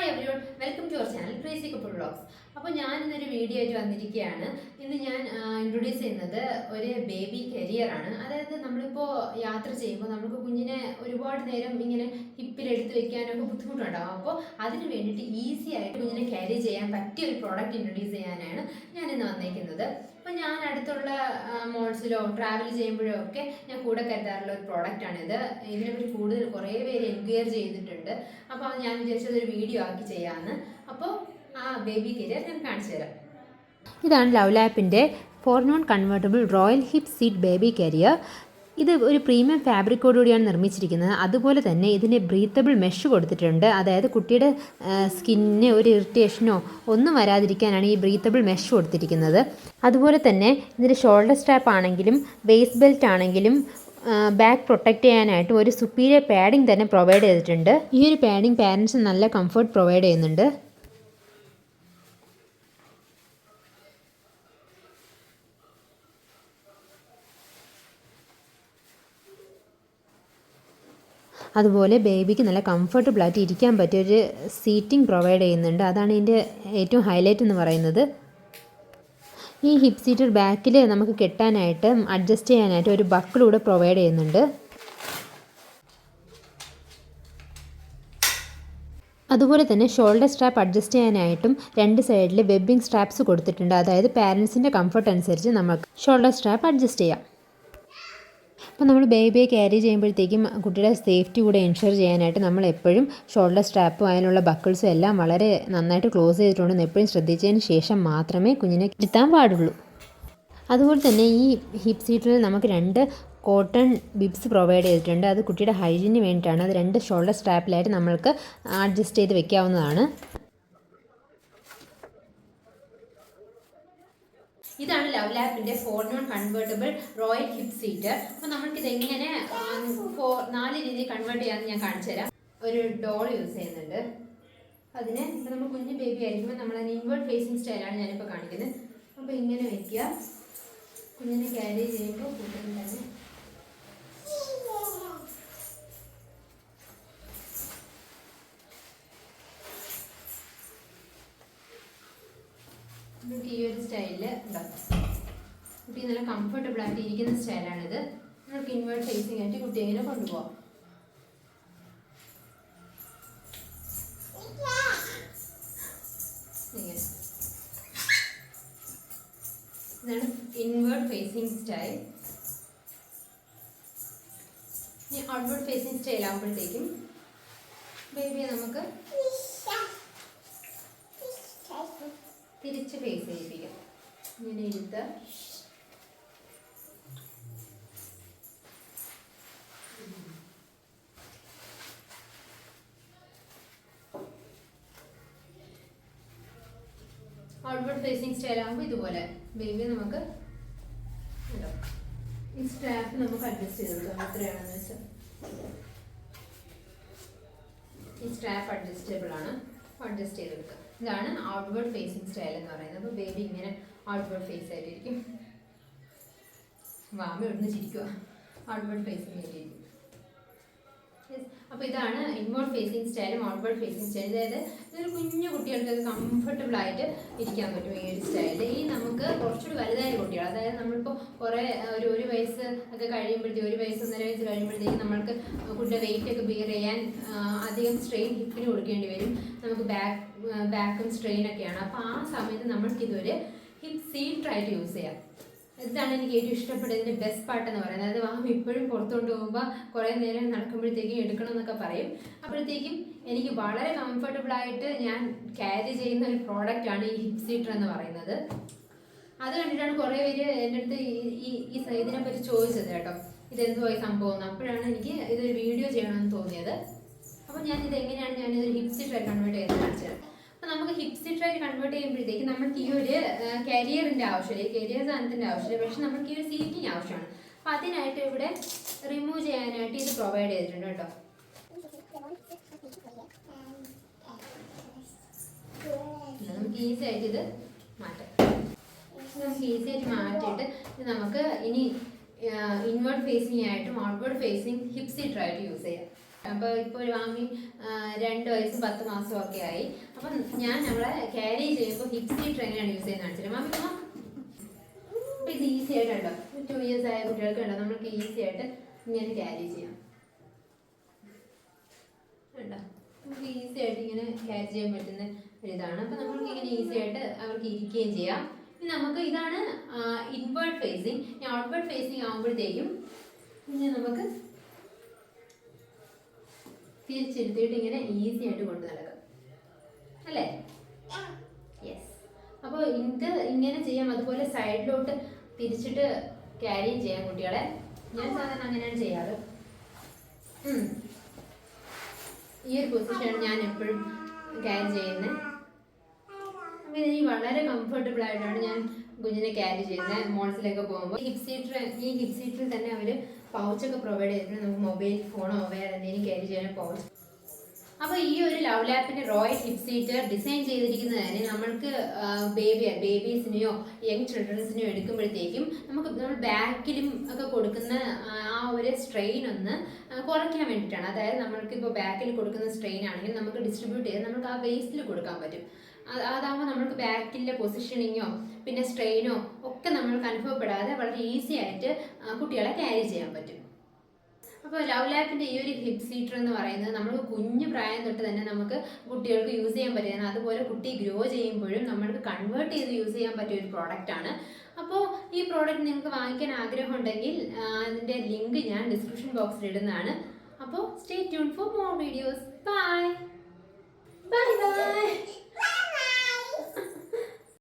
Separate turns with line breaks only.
Hi everyone, welcome to our channel crazy couple vlogs. അപ്പോൾ ഞാൻ ഇന്നൊരു വീഡിയോ ആയിട്ട് വന്നിരിക്കുകയാണ്. ഇന്ന് ഞാൻ ഇൻട്രൊഡ്യൂസ് ചെയ്യുന്നത് ഒരു ബേബി കരിയറാണ്. അതായത് നമ്മളിപ്പോൾ യാത്ര ചെയ്യുമ്പോൾ നമുക്ക് കുഞ്ഞിനെ ഒരുപാട് നേരം ഇങ്ങനെ ഹിപ്പിലെടുത്ത് വെക്കാനൊക്കെ ബുദ്ധിമുട്ടുണ്ടാകും. അപ്പോൾ അതിന് വേണ്ടിയിട്ട് ഈസി ആയിട്ട് കുഞ്ഞിനെ ക്യാരി ചെയ്യാൻ പറ്റിയ ഒരു പ്രോഡക്റ്റ് ഇൻട്രൊഡ്യൂസ് ചെയ്യാനാണ് ഞാൻ ഇന്ന് വന്നിരിക്കുന്നത്. അപ്പോൾ ഞാൻ അടുത്തുള്ള മോൾസിലോ ട്രാവൽ ചെയ്യുമ്പോഴോ ഒക്കെ ഞാൻ കൂടെ കരുതാറുള്ള ഒരു പ്രോഡക്റ്റാണിത്. ഇതിനെപ്പറ്റി കൂടുതൽ കുറേ പേര് എൻക്വയറി ചെയ്തിട്ടുണ്ട്. അപ്പോൾ ഞാൻ വിചാരിച്ചത് ഒരു വീഡിയോ ആക്കി ചെയ്യാമെന്ന്. അപ്പോൾ ആ ബേബി കരിയർ ഞാൻ കാണിച്ചു തരാം.
ഇതാണ് ലവ് ലാപ്പിൻ്റെ 4-in-1 convertible royal hip seat baby carrier. ഇത് ഒരു പ്രീമിയം ഫാബ്രിക്കോടുകൂടിയാണ് നിർമ്മിച്ചിരിക്കുന്നത്. അതുപോലെ തന്നെ ഇതിന് ബ്രീത്തബിൾ മെഷ് കൊടുത്തിട്ടുണ്ട്. അതായത് കുട്ടിയുടെ സ്കിന്നിന് ഒരു ഇറിറ്റേഷനോ ഒന്നും വരാതിരിക്കാനാണ് ഈ ബ്രീത്തബിൾ മെഷ് കൊടുത്തിരിക്കുന്നത്. അതുപോലെ തന്നെ ഇതിൻ്റെ ഷോൾഡർ സ്ട്രാപ്പ് ആണെങ്കിലും വേസ്റ്റ് ബെൽറ്റ് ആണെങ്കിലും ബാക്ക് പ്രൊട്ടക്റ്റ് ചെയ്യാനായിട്ട് ഒരു സുപ്പീരിയർ പാഡിംഗ് തന്നെ പ്രൊവൈഡ് ചെയ്തിട്ടുണ്ട്. ഈ ഒരു പാഡിംഗ് പാരൻസിന് നല്ല കംഫർട്ട് പ്രൊവൈഡ് ചെയ്യുന്നുണ്ട്. അതുപോലെ ബേബിക്ക് നല്ല കംഫർട്ടബിളായിട്ട് ഇരിക്കാൻ പറ്റിയൊരു സീറ്റിംഗ് പ്രൊവൈഡ് ചെയ്യുന്നുണ്ട്. അതാണ് ഇതിൻ്റെ ഏറ്റവും ഹൈലൈറ്റ് എന്ന് പറയുന്നത്. ഈ ഹിപ്പ് സീറ്റർ ബാക്കിൽ നമുക്ക് കെട്ടാനായിട്ട് അഡ്ജസ്റ്റ് ചെയ്യാനായിട്ട് ഒരു ബക്കിളൂടെ പ്രൊവൈഡ് ചെയ്യുന്നുണ്ട്. അതുപോലെ തന്നെ ഷോൾഡർ സ്ട്രാപ്പ് അഡ്ജസ്റ്റ് ചെയ്യാനായിട്ടും രണ്ട് സൈഡിൽ വെബിംഗ് സ്ട്രാപ്സ് കൊടുത്തിട്ടുണ്ട്. അതായത് പാരൻസിൻ്റെ കംഫർട്ട് അനുസരിച്ച് നമുക്ക് ഷോൾഡർ സ്ട്രാപ്പ് അഡ്ജസ്റ്റ് ചെയ്യാം. അപ്പോൾ നമ്മൾ ബേബിയെ ക്യാരി ചെയ്യുമ്പോഴത്തേക്കും കുട്ടിയുടെ സേഫ്റ്റി കൂടെ എൻഷുർ ചെയ്യാനായിട്ട് നമ്മൾ എപ്പോഴും ഷോൾഡർ സ്ട്രാപ്പും അതിനുള്ള ബക്കിൾസും എല്ലാം വളരെ നന്നായിട്ട് ക്ലോസ് ചെയ്തിട്ടുണ്ടെന്ന് എപ്പോഴും ശ്രദ്ധിച്ചതിന് ശേഷം മാത്രമേ കുഞ്ഞിനെ ഇരുത്താൻ പാടുള്ളൂ. അതുപോലെ തന്നെ ഈ ഹിപ്പ് സീറ്റിൽ നമുക്ക് 2 കോട്ടൺ ബിബ്സ് പ്രൊവൈഡ് ചെയ്തിട്ടുണ്ട്. അത് കുട്ടിയുടെ ഹൈജീന് വേണ്ടിയിട്ടാണ്. അത് 2 ഷോൾഡർ സ്ട്രാപ്പിലായിട്ട് നമ്മൾക്ക് അഡ്ജസ്റ്റ് ചെയ്ത് വെക്കാവുന്നതാണ്.
ഇതാണ് ലവ് ലാപ്പിൻ്റെ 4-in-1 convertible royal hip seater. അപ്പോൾ നമുക്കിത് എങ്ങനെ 4 രീതിയിൽ കൺവേർട്ട് ചെയ്യാമെന്ന് ഞാൻ കാണിച്ചു തരാം. ഒരു ഡോൾ യൂസ് ചെയ്യുന്നുണ്ട്. അതിന് ഇപ്പോൾ നമ്മൾ കുഞ്ഞ് ബേബി ആയിരിക്കുമ്പോൾ നമ്മളതിന് ഇൻവേർട്ട് ഫേസിങ് സ്റ്റൈലാണ് ഞാനിപ്പോൾ കാണിക്കുന്നത്. അപ്പോൾ ഇങ്ങനെ വയ്ക്കുക. കുഞ്ഞിനെ ക്യാരി ചെയ്യുമ്പോൾ കുഞ്ഞിന് തന്നെ നമുക്ക് ഈ ഒരു സ്റ്റൈലിൽ ഉണ്ടാക്കാം. കുട്ടി നല്ല കംഫർട്ടബിൾ ആയിട്ട് ഇരിക്കുന്ന സ്റ്റൈലാണിത്. നമുക്ക് ഇൻവേർട്ട് ഫേസിങ് ആയിട്ട് കുട്ടിയെ ഇങ്ങനെ കൊണ്ടുപോകാം. ഇങ്ങനെ ഇതാണ് ഇൻവേർട്ട് ഫേസിങ് സ്റ്റൈൽ. ഇനി ഔട്ട്വേർഡ് ഫേസിങ് സ്റ്റൈൽ ആകുമ്പോഴത്തേക്കും ബേബിയെ നമുക്ക് തിരിച്ച് ഫേസ് ചെയ്യിപ്പിക്കാം. ഇങ്ങനെ ഇരുത്ത്. ഔട്ട്വേർഡ് ഫേസിങ് സ്റ്റൈൽ ആകുമ്പോൾ ഇതുപോലെ ബേബി നമുക്ക് ഈ സ്ട്രാപ്പ് നമുക്ക് അഡ്ജസ്റ്റ് ചെയ്ത് കൊടുക്കാം. എത്രയാണെന്ന് വെച്ചാൽ ഈ സ്ട്രാപ്പ് അഡ്ജസ്റ്റബിൾ ആണ്. അഡ്ജസ്റ്റ് ചെയ്ത് കൊടുക്കുക. ഇതാണ് ഔട്ട്വേർഡ് ഫേസിങ് സ്റ്റൈൽ എന്ന് പറയുന്നത്. അപ്പോൾ ബേബി ഇങ്ങനെ ഔട്ട്വേർഡ് ഫേസ് ആയിട്ടിരിക്കും. വാമ ഇവിടുന്ന് ചിരിക്കുക. ഔട്ട്വേർഡ് ഫേസിങ് ആയിട്ടിരിക്കും. അപ്പോൾ ഇതാണ് ഇൻവേർട്ട് ഫേസിങ് സ്റ്റൈലും ഔട്ട്വേർഡ് ഫേസിങ് സ്റ്റൈൽ. അതായത് ഇതൊരു കുഞ്ഞു കുട്ടികൾക്ക് കംഫർട്ടബിൾ ആയിട്ട് ഇരിക്കാൻ പറ്റും ഈ ഒരു സ്റ്റൈലിൽ. ഈ നമുക്ക് കുറച്ചുകൂടി വലുതായ കുട്ടികൾ, അതായത് നമ്മളിപ്പോൾ കുറേ ഒരു വയസ്സ് ഒക്കെ കഴിയുമ്പോഴത്തേക്ക് 1 വയസ്സ് 1.5 വയസ്സ് കഴിയുമ്പോഴത്തേക്ക് നമ്മൾക്ക് കുട്ടിയുടെ വെയിറ്റ് ഒക്കെ ബിയർ ചെയ്യാൻ അധികം സ്ട്രെയിൻ ഹിപ്പിന് കൊടുക്കേണ്ടി വരും. നമുക്ക് ബാക്കും സ്ട്രെയിൻ ഒക്കെയാണ്. അപ്പോൾ ആ സമയത്ത് നമ്മൾക്ക് ഇതൊരു ഹിപ്പ് സീറ്ററായിട്ട് യൂസ് ചെയ്യാം. ഇതാണ് എനിക്ക് ഏറ്റവും ഇഷ്ടപ്പെട്ടതിൻ്റെ ബെസ്റ്റ് പാർട്ട് എന്ന് പറയുന്നത്. അതായത് വാം ഇപ്പോഴും പുറത്തുകൊണ്ട് പോകുമ്പോൾ കുറേ നേരം നടക്കുമ്പോഴത്തേക്കും എടുക്കണം എന്നൊക്കെ പറയും. അപ്പോഴത്തേക്കും എനിക്ക് വളരെ കംഫർട്ടബിളായിട്ട് ഞാൻ ക്യാരി ചെയ്യുന്ന ഒരു പ്രോഡക്റ്റാണ് ഈ ഹിപ്പ് സീറ്റർ എന്ന് പറയുന്നത്. അത് കണ്ടിട്ടാണ് കുറേ പേര് എൻ്റെ അടുത്ത് ഇതിനെപ്പറ്റി ചോദിച്ചത് കേട്ടോ, ഇതെന്തുവായി സംഭവം എന്ന്. അപ്പോഴാണ് എനിക്ക് ഇതൊരു വീഡിയോ ചെയ്യണമെന്ന് തോന്നിയത്. അപ്പോൾ ഞാനിത് എങ്ങനെയാണ് ഞാനിതൊരു ഹിപ്പ് സീറ്ററായി കൺവേർട്ട് ചെയ്ത് കാണിച്ചത്. അപ്പോൾ നമുക്ക് ഹിപ്പ് സീറ്ററായിട്ട് കൺവേർട്ട് ചെയ്യുമ്പോഴത്തേക്ക് നമുക്ക് ഈ ഒരു കരിയറിൻ്റെ ആവശ്യമില്ല, ഈ കരിയർ സാധനത്തിൻ്റെ ആവശ്യമില്ല. പക്ഷെ നമുക്ക് ഈ ഒരു സീറ്റിംഗ് ആവശ്യമാണ്. അപ്പോൾ അതിനായിട്ട് ഇവിടെ റിമൂവ് ചെയ്യാനായിട്ട് ഇത് പ്രൊവൈഡ് ചെയ്തിട്ടുണ്ട് കേട്ടോ. നമുക്ക് ഈസി ആയിട്ട് ഇത് മാറ്റാം. നമുക്ക് ഈസി ആയിട്ട് മാറ്റിയിട്ട് ഇത് നമുക്ക് ഇനി ഇൻവേർട്ട് ഫേസിങ് ആയിട്ടും ഔട്ട്വേർഡ് ഫേസിങ് ഹിപ്പ് സീറ്ററായിട്ട് യൂസ് ചെയ്യാം. അപ്പോൾ ഇപ്പോൾ ഒരു വാങ്ങി 2 വയസ്സും 10 മാസവും ഒക്കെ ആയി. അപ്പം ഞാൻ അവളെ ക്യാരി ചെയ്യുമ്പോൾ ഹിപ് സീറ്റർ എങ്ങനെയാണ് യൂസ് ചെയ്യുന്നത് കാണിച്ചിട്ട് മാമി അപ്പോൾ ഇത് ഈസി ആയിട്ടുണ്ടോ 2 ഇയേഴ്സ് ആയ കുട്ടികൾക്ക് ഉണ്ടോ നമ്മൾക്ക് ഈസി ആയിട്ട് ഇങ്ങനെ ക്യാരി ചെയ്യാം. ഉണ്ടോ നമുക്ക് ഈസി ആയിട്ട് ഇങ്ങനെ ക്യാരി ചെയ്യാൻ പറ്റുന്ന ഒരിതാണ്. അപ്പോൾ നമ്മൾക്ക് ഇങ്ങനെ ഈസി ആയിട്ട് അവർക്ക് ഇരിക്കുകയും ചെയ്യാം. ഇനി നമുക്ക് ഇതാണ് ഇൻവേർട്ട് ഫേസിങ്. ഇനി ഔട്ട്വേർഡ് ഫേസിങ് ആകുമ്പോഴത്തേക്കും ഇനി നമുക്ക് തിരിച്ചിരുത്തിയിട്ട് ഇങ്ങനെ ഈസി ആയിട്ട് കൊണ്ട് നടക്കും അല്ലേ? യെസ്. അപ്പോൾ ഇത് ഇങ്ങനെ ചെയ്യാം. അതുപോലെ സൈഡിലോട്ട് തിരിച്ചിട്ട് ക്യാരി ചെയ്യാം കുട്ടികളെ. ഞാൻ സാധാരണ അങ്ങനെയാണ് ചെയ്യാറ്. ഈ ഒരു പൊസിഷനാണ് ഞാൻ എപ്പോഴും ക്യാരി ചെയ്യുന്നത്. അപ്പോൾ ഇതിന് വളരെ കംഫർട്ടബിൾ ആയിട്ടാണ് ഞാൻ കുഞ്ഞിനെ ക്യാരി ചെയ്യുന്നത്. മോൾസിലൊക്കെ പോകുമ്പോൾ ഈ ഹിപ് സീറ്ററിൽ തന്നെ അവർ പൗച്ചൊക്കെ പ്രൊവൈഡ് ചെയ്തിട്ടുണ്ട്. നമുക്ക് മൊബൈൽ ഫോണോ വേറെ എന്തെങ്കിലും ക്യാരി ചെയ്യാൻ പൗച്ച്. അപ്പോൾ ഈ ഒരു ലവ് ലാപ്പിന്റെ റോയൽ ഹിപ് സീറ്റർ ഡിസൈൻ ചെയ്തിരിക്കുന്നത് തന്നെ നമ്മൾക്ക് ബേബീസിനെയോ യങ് ചിൽഡ്രൻസിനെയോ എടുക്കുമ്പോഴത്തേക്കും നമ്മൾ ബാക്കിലും ഒക്കെ കൊടുക്കുന്ന ആ ഒരു സ്ട്രെയിൻ ഒന്ന് കുറയ്ക്കാൻ വേണ്ടിയിട്ടാണ്. അതായത് നമ്മൾക്കിപ്പോൾ ബാക്കിൽ കൊടുക്കുന്ന സ്ട്രെയിൻ ആണെങ്കിൽ നമുക്ക് ഡിസ്ട്രിബ്യൂട്ട് ചെയ്ത് നമുക്ക് ആ വേസ്റ്റിൽ കൊടുക്കാൻ പറ്റും. അതാകുമ്പോൾ നമ്മൾക്ക് ബാക്കിലെ പൊസിഷനിങ്ങോ പിന്നെ സ്ട്രെയിനോ ഒക്കെ നമ്മൾക്ക് അനുഭവപ്പെടാതെ വളരെ ഈസി ആയിട്ട് കുട്ടികളെ ക്യാരി ചെയ്യാൻ പറ്റും. അപ്പോൾ ലവ് ലാപ്പിൻ്റെ ഈ ഒരു ഹിപ് സീറ്റർ എന്ന് പറയുന്നത് നമ്മൾ കുഞ്ഞു പ്രായം തൊട്ട് തന്നെ നമുക്ക് കുട്ടികൾക്ക് യൂസ് ചെയ്യാൻ പറ്റുന്നത്. അതുപോലെ കുട്ടി ഗ്രോ ചെയ്യുമ്പോഴും നമ്മൾക്ക് കൺവേർട്ട് ചെയ്ത് യൂസ് ചെയ്യാൻ പറ്റിയ ഒരു പ്രോഡക്റ്റാണ്. അപ്പോൾ ഈ പ്രോഡക്റ്റ് നിങ്ങൾക്ക് വാങ്ങിക്കാൻ ആഗ്രഹമുണ്ടെങ്കിൽ അതിൻ്റെ ലിങ്ക് ഞാൻ ഡിസ്ക്രിപ്ഷൻ ബോക്സിൽ ഇടുന്നതാണ്. അപ്പോൾ stay tune for more videos. Bye bye bye.